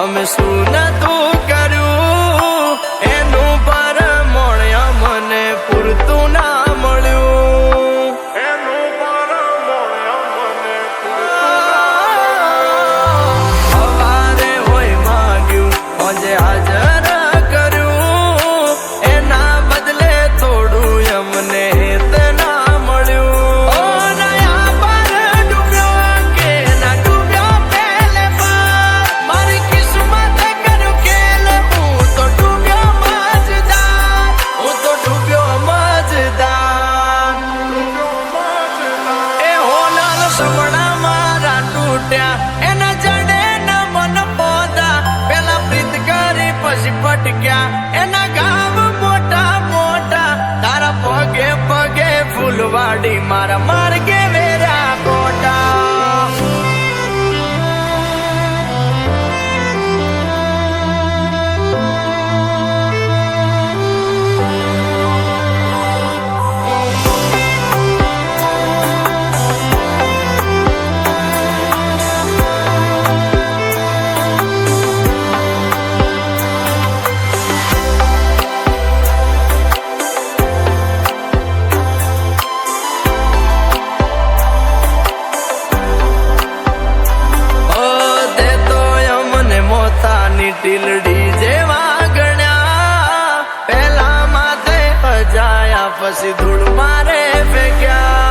અમે શું નતું કર્યું એનું પરમણ અમને પૂરતું ના મળ્યું. એનું પરમણ અમને સવારે હોય માંગ્યું આજે હાજર કર્યું એના બદલે થોડું અમને હેત ના મળ્યું. ઓ નયા પર ડૂબ્યો કે ના ડૂબ્યો પહેલે પર મારી કિસ્મત કર્યું ખેલ હું તો ડૂબ્યો મજદાર. હું તો ડૂબ્યો મજદાર. એ હોનાલ સપના મારા તૂટ્યા એના જડે ન મન પોદા પેલા પ્રીત કરી પછી પટક્યા એના ગામ મોટા મોટા તારા પગે પગે ફૂલવાડી મારા માર્ગે વેરા કોટા. ટીલડી જેવા ગણ્યા પેલા માથે અજાયા પછી ધૂળ મારે ફેંક્યા.